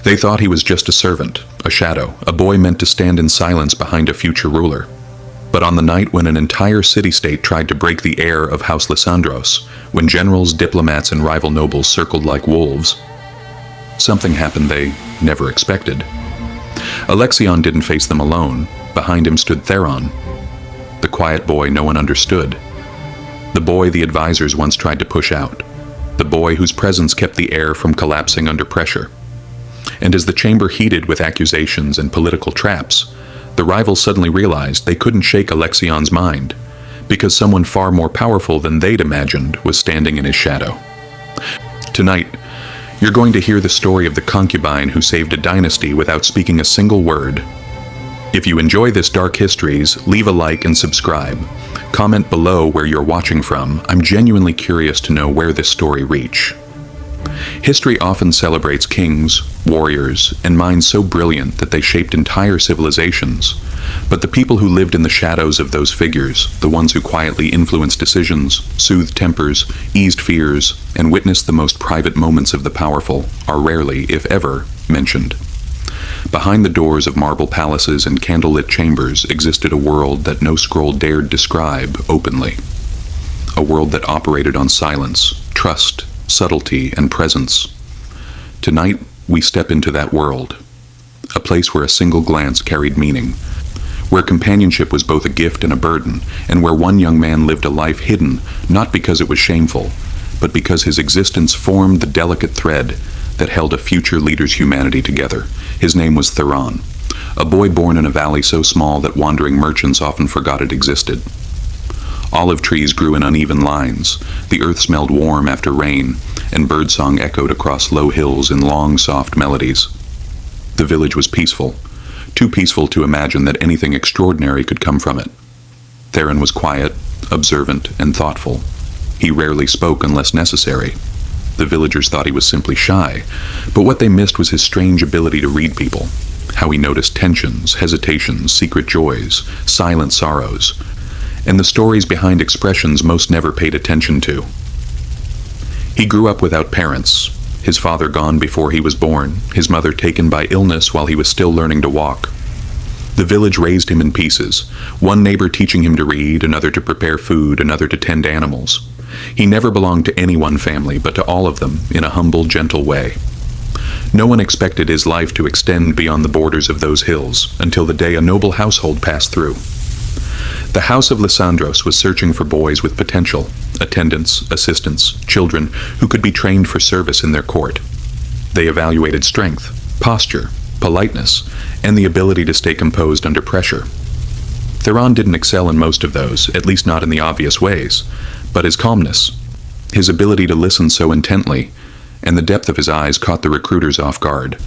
They thought he was just a servant, a shadow, a boy meant to stand in silence behind a future ruler. But on the night when an entire city-state tried to break the heir of House Lysandros, when generals, diplomats, and rival nobles circled like wolves, something happened they never expected. Alexion didn't face them alone. Behind him stood Theron, the quiet boy no one understood. The boy the advisors once tried to push out. The boy whose presence kept the heir from collapsing under pressure. And as the chamber heated with accusations and political traps, the rivals suddenly realized they couldn't shake Alexion's mind, because someone far more powerful than they'd imagined was standing in his shadow. Tonight, you're going to hear the story of the concubine who saved a dynasty without speaking a single word. If you enjoy this dark histories, leave a like and subscribe. Comment below where you're watching from. I'm genuinely curious to know where this story reach. History often celebrates kings, warriors, and minds so brilliant that they shaped entire civilizations. But the people who lived in the shadows of those figures, the ones who quietly influenced decisions, soothed tempers, eased fears, and witnessed the most private moments of the powerful, are rarely, if ever, mentioned. Behind the doors of marble palaces and candlelit chambers existed a world that no scroll dared describe openly. A world that operated on silence, trust, subtlety, and presence. Tonight, we step into that world. A place where a single glance carried meaning, where companionship was both a gift and a burden, and where one young man lived a life hidden, not because it was shameful, but because his existence formed the delicate thread that held a future leader's humanity together. His name was Theron, a boy born in a valley so small that wandering merchants often forgot it existed. Olive trees grew in uneven lines, the earth smelled warm after rain, and birdsong echoed across low hills in long, soft melodies. The village was peaceful, too peaceful to imagine that anything extraordinary could come from it. Theron was quiet, observant, and thoughtful. He rarely spoke unless necessary. The villagers thought he was simply shy, but what they missed was his strange ability to read people, how he noticed tensions, hesitations, secret joys, silent sorrows, and the stories behind expressions most never paid attention to. He grew up without parents, his father gone before he was born, his mother taken by illness while he was still learning to walk. The village raised him in pieces, one neighbor teaching him to read, another to prepare food, another to tend animals. He never belonged to any one family, but to all of them, in a humble, gentle way. No one expected his life to extend beyond the borders of those hills, until the day a noble household passed through. The House of Lysandros was searching for boys with potential, attendants, assistants, children who could be trained for service in their court. They evaluated strength, posture, politeness, and the ability to stay composed under pressure. Theron didn't excel in most of those, at least not in the obvious ways, but his calmness, his ability to listen so intently, and the depth of his eyes caught the recruiters off guard.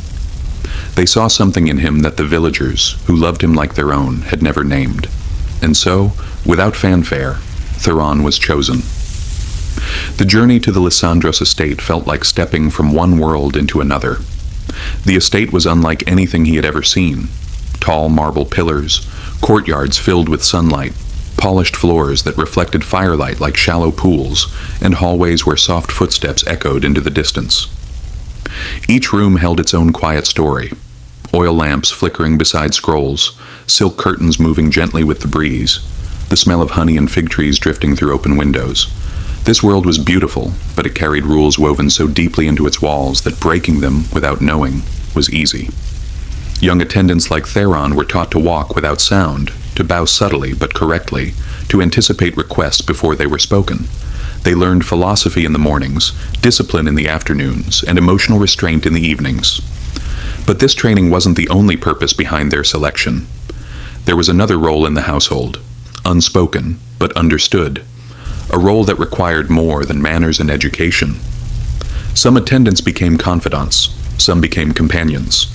They saw something in him that the villagers, who loved him like their own, had never named. And so, without fanfare, Theron was chosen. The journey to the Lysandros estate felt like stepping from one world into another. The estate was unlike anything he had ever seen. Tall marble pillars, courtyards filled with sunlight, polished floors that reflected firelight like shallow pools, and hallways where soft footsteps echoed into the distance. Each room held its own quiet story. Oil lamps flickering beside scrolls, silk curtains moving gently with the breeze, the smell of honey and fig trees drifting through open windows. This world was beautiful, but it carried rules woven so deeply into its walls that breaking them without knowing was easy. Young attendants like Theron were taught to walk without sound, to bow subtly but correctly, to anticipate requests before they were spoken. They learned philosophy in the mornings, discipline in the afternoons, and emotional restraint in the evenings. But this training wasn't the only purpose behind their selection. There was another role in the household, unspoken but understood, a role that required more than manners and education. Some attendants became confidants, some became companions.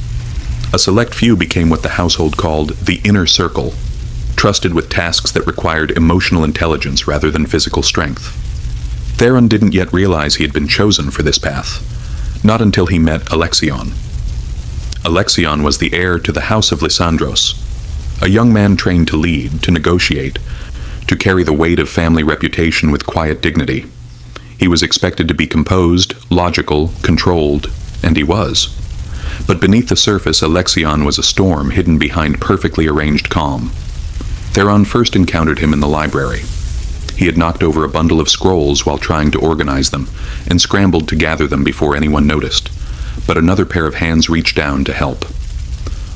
A select few became what the household called the inner circle, trusted with tasks that required emotional intelligence rather than physical strength. Theron didn't yet realize he had been chosen for this path, not until he met Alexion. Alexion was the heir to the House of Lysandros, a young man trained to lead, to negotiate, to carry the weight of family reputation with quiet dignity. He was expected to be composed, logical, controlled, and he was. But beneath the surface, Alexion was a storm hidden behind perfectly arranged calm. Theron first encountered him in the library. He had knocked over a bundle of scrolls while trying to organize them, and scrambled to gather them before anyone noticed. But another pair of hands reached down to help.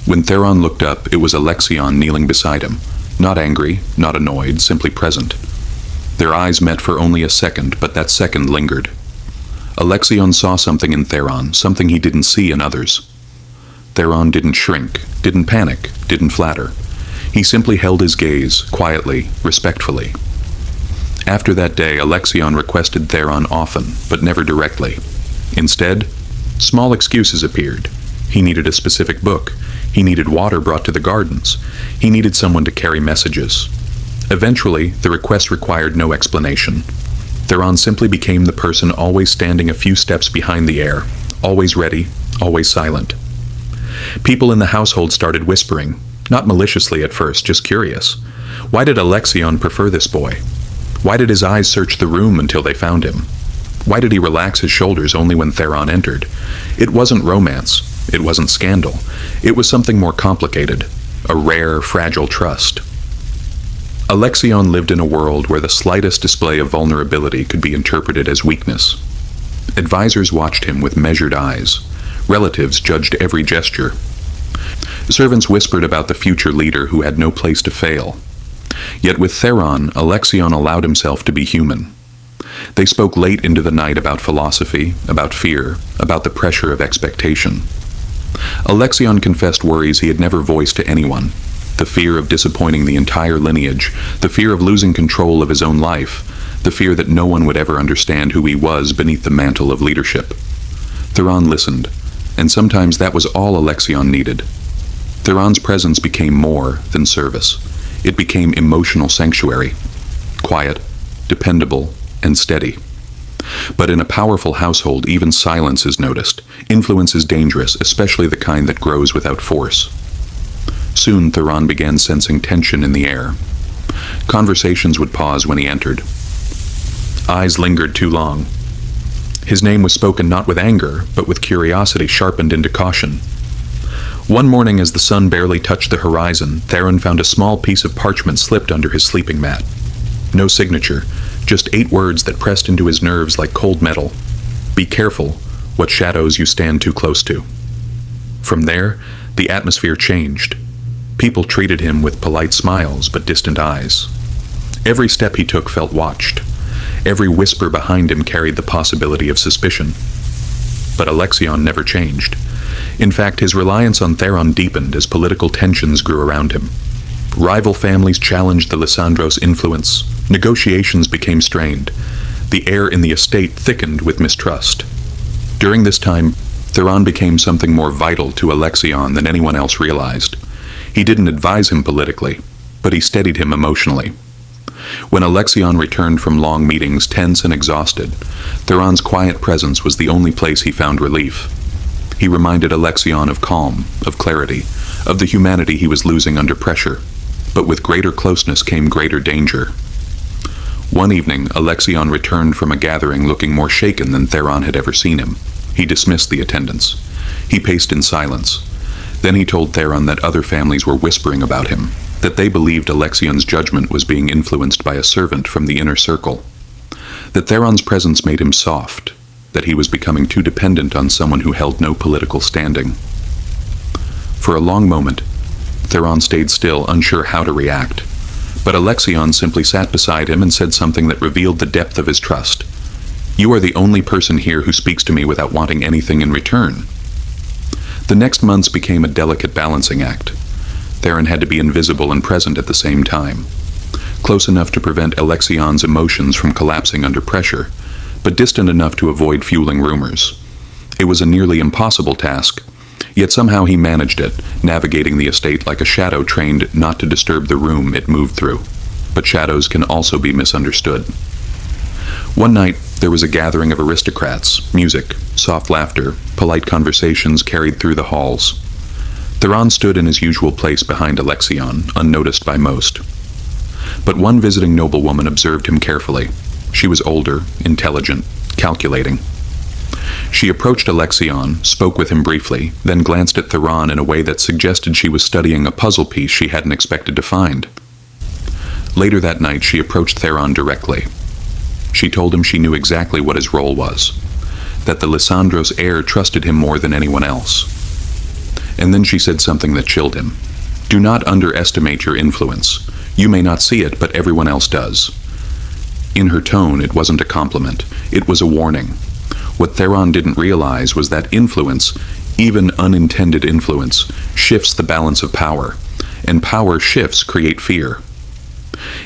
When Theron looked up, it was Alexion kneeling beside him, not angry, not annoyed, simply present. Their eyes met for only a second, but that second lingered. Alexion saw something in Theron, something he didn't see in others. Theron didn't shrink, didn't panic, didn't flatter. He simply held his gaze, quietly, respectfully. After that day, Alexion requested Theron often, but never directly. Instead, small excuses appeared. He needed a specific book. He needed water brought to the gardens. He needed someone to carry messages. Eventually, the request required no explanation. Theron simply became the person always standing a few steps behind the heir, always ready, always silent. People in the household started whispering, not maliciously at first, just curious. Why did Alexion prefer this boy? Why did his eyes search the room until they found him? Why did he relax his shoulders only when Theron entered? It wasn't romance. It wasn't scandal. It was something more complicated, a rare, fragile trust. Alexion lived in a world where the slightest display of vulnerability could be interpreted as weakness. Advisors watched him with measured eyes. Relatives judged every gesture. Servants whispered about the future leader who had no place to fail. Yet with Theron, Alexion allowed himself to be human. They spoke late into the night about philosophy, about fear, about the pressure of expectation. Alexion confessed worries he had never voiced to anyone. The fear of disappointing the entire lineage, the fear of losing control of his own life, the fear that no one would ever understand who he was beneath the mantle of leadership. Theron listened, and sometimes that was all Alexion needed. Theron's presence became more than service. It became emotional sanctuary, quiet, dependable, and steady. But in a powerful household, even silence is noticed. Influence is dangerous, especially the kind that grows without force. Soon, Theron began sensing tension in the air. Conversations would pause when he entered. Eyes lingered too long. His name was spoken not with anger, but with curiosity sharpened into caution. One morning, as the sun barely touched the horizon, Theron found a small piece of parchment slipped under his sleeping mat. No signature, just 8 words that pressed into his nerves like cold metal. Be careful what shadows you stand too close to. From there, the atmosphere changed. People treated him with polite smiles but distant eyes. Every step he took felt watched. Every whisper behind him carried the possibility of suspicion. But Alexion never changed. In fact, his reliance on Theron deepened as political tensions grew around him. Rival families challenged the Lysandros' influence. Negotiations became strained. The air in the estate thickened with mistrust. During this time, Theron became something more vital to Alexion than anyone else realized. He didn't advise him politically, but he steadied him emotionally. When Alexion returned from long meetings, tense and exhausted, Theron's quiet presence was the only place he found relief. He reminded Alexion of calm, of clarity, of the humanity he was losing under pressure. But with greater closeness came greater danger. One evening, Alexion returned from a gathering looking more shaken than Theron had ever seen him. He dismissed the attendants. He paced in silence. Then he told Theron that other families were whispering about him, that they believed Alexion's judgment was being influenced by a servant from the inner circle, that Theron's presence made him soft, that he was becoming too dependent on someone who held no political standing. For a long moment, Theron stayed still, unsure how to react, but Alexion simply sat beside him and said something that revealed the depth of his trust. You are the only person here who speaks to me without wanting anything in return. The next months became a delicate balancing act. Theron had to be invisible and present at the same time, close enough to prevent Alexion's emotions from collapsing under pressure, but distant enough to avoid fueling rumors. It was a nearly impossible task, yet somehow he managed it, navigating the estate like a shadow trained not to disturb the room it moved through. But shadows can also be misunderstood. One night, there was a gathering of aristocrats, music, soft laughter, polite conversations carried through the halls. Theron stood in his usual place behind Alexion, unnoticed by most. But one visiting noblewoman observed him carefully. She was older, intelligent, calculating. She approached Alexion, spoke with him briefly, then glanced at Theron in a way that suggested she was studying a puzzle piece she hadn't expected to find. Later that night, she approached Theron directly. She told him she knew exactly what his role was, that the Lysandros heir trusted him more than anyone else. And then she said something that chilled him. "Do not underestimate your influence. You may not see it, but everyone else does." In her tone, it wasn't a compliment. It was a warning. What Theron didn't realize was that influence, even unintended influence, shifts the balance of power, and power shifts create fear.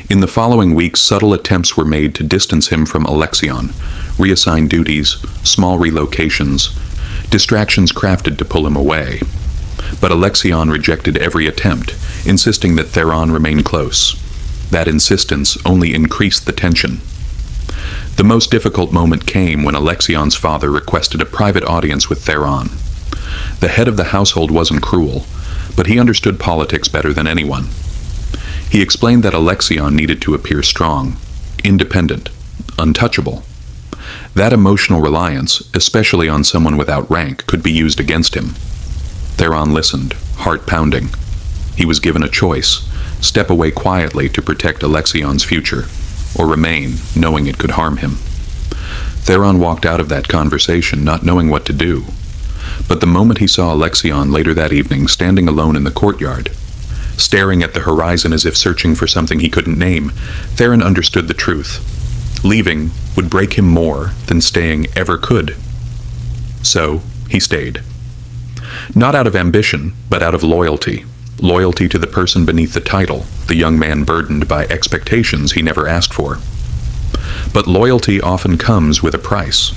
In the following weeks, subtle attempts were made to distance him from Alexion, reassign duties, small relocations, distractions crafted to pull him away. But Alexion rejected every attempt, insisting that Theron remain close. That insistence only increased the tension. The most difficult moment came when Alexion's father requested a private audience with Theron. The head of the household wasn't cruel, but he understood politics better than anyone. He explained that Alexion needed to appear strong, independent, untouchable. That emotional reliance, especially on someone without rank, could be used against him. Theron listened, heart pounding. He was given a choice: step away quietly to protect Alexion's future, or remain, knowing it could harm him. Theron walked out of that conversation not knowing what to do. But the moment he saw Alexion later that evening standing alone in the courtyard, staring at the horizon as if searching for something he couldn't name, Theron understood the truth. Leaving would break him more than staying ever could. So, he stayed. Not out of ambition, but out of loyalty. Loyalty to the person beneath the title, the young man burdened by expectations he never asked for. But loyalty often comes with a price.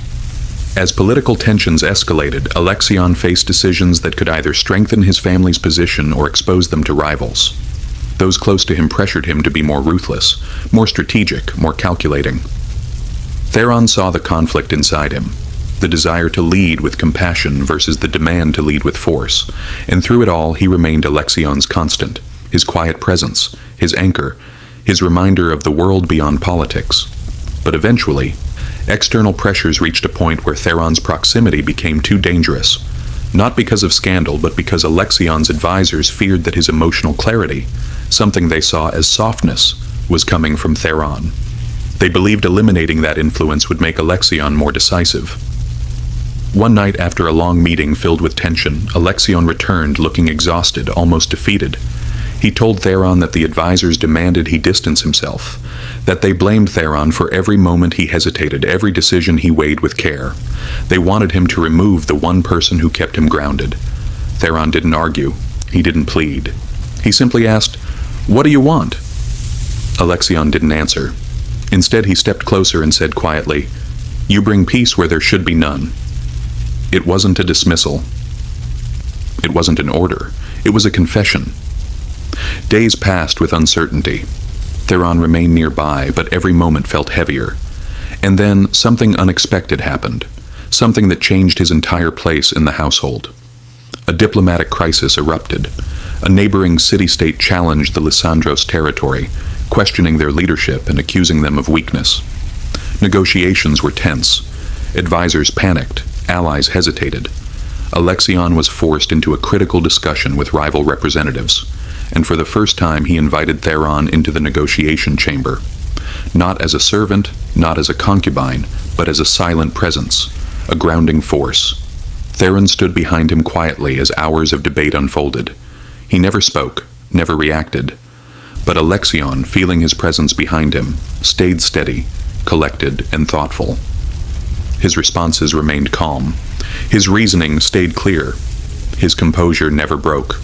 As political tensions escalated, Alexion faced decisions that could either strengthen his family's position or expose them to rivals. Those close to him pressured him to be more ruthless, more strategic, more calculating. Theron saw the conflict inside him, the desire to lead with compassion versus the demand to lead with force, and through it all he remained Alexion's constant, his quiet presence, his anchor, his reminder of the world beyond politics. But eventually, external pressures reached a point where Theron's proximity became too dangerous, not because of scandal, but because Alexion's advisors feared that his emotional clarity, something they saw as softness, was coming from Theron. They believed eliminating that influence would make Alexion more decisive. One night after a long meeting filled with tension, Alexion returned looking exhausted, almost defeated. He told Theron that the advisors demanded he distance himself, that they blamed Theron for every moment he hesitated, every decision he weighed with care. They wanted him to remove the one person who kept him grounded. Theron didn't argue. He didn't plead. He simply asked, "What do you want?" Alexion didn't answer. Instead, he stepped closer and said quietly, "You bring peace where there should be none." It wasn't a dismissal. It wasn't an order. It was a confession. Days passed with uncertainty. Theron remained nearby, but every moment felt heavier. And then something unexpected happened, something that changed his entire place in the household. A diplomatic crisis erupted. A neighboring city-state challenged the Lysandros territory, questioning their leadership and accusing them of weakness. Negotiations were tense. Advisors panicked. Allies hesitated. Alexion was forced into a critical discussion with rival representatives, and for the first time he invited Theron into the negotiation chamber. Not as a servant, not as a concubine, but as a silent presence, a grounding force. Theron stood behind him quietly as hours of debate unfolded. He never spoke, never reacted. But Alexion, feeling his presence behind him, stayed steady, collected, and thoughtful. His responses remained calm. His reasoning stayed clear. His composure never broke.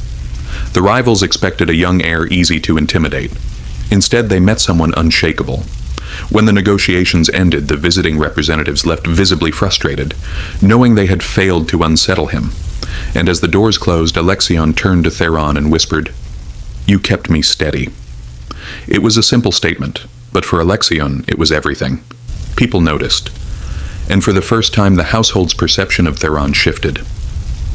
The rivals expected a young heir easy to intimidate. Instead, they met someone unshakable. When the negotiations ended, the visiting representatives left visibly frustrated, knowing they had failed to unsettle him. And as the doors closed, Alexion turned to Theron and whispered, "You kept me steady." It was a simple statement, but for Alexion, it was everything. People noticed. And for the first time, the household's perception of Theron shifted.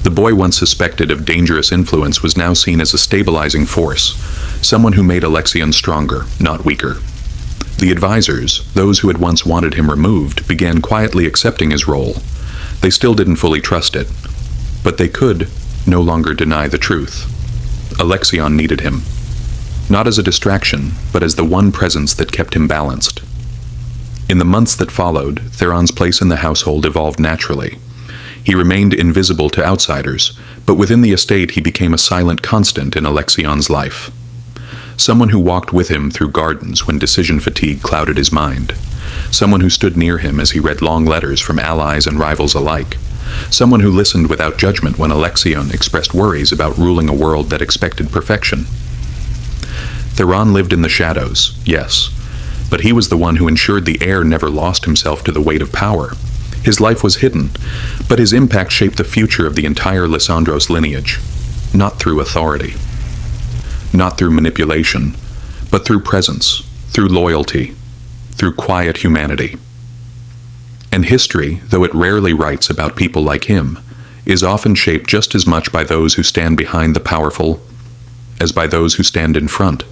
The boy once suspected of dangerous influence was now seen as a stabilizing force, someone who made Alexion stronger, not weaker. The advisors, those who had once wanted him removed, began quietly accepting his role. They still didn't fully trust it, but they could no longer deny the truth. Alexion needed him, not as a distraction, but as the one presence that kept him balanced. In the months that followed, Theron's place in the household evolved naturally. He remained invisible to outsiders, but within the estate he became a silent constant in Alexion's life. Someone who walked with him through gardens when decision fatigue clouded his mind. Someone who stood near him as he read long letters from allies and rivals alike. Someone who listened without judgment when Alexion expressed worries about ruling a world that expected perfection. Theron lived in the shadows, yes, but he was the one who ensured the heir never lost himself to the weight of power. His life was hidden, but his impact shaped the future of the entire Lysandros lineage, not through authority, not through manipulation, but through presence, through loyalty, through quiet humanity. And history, though it rarely writes about people like him, is often shaped just as much by those who stand behind the powerful as by those who stand in front.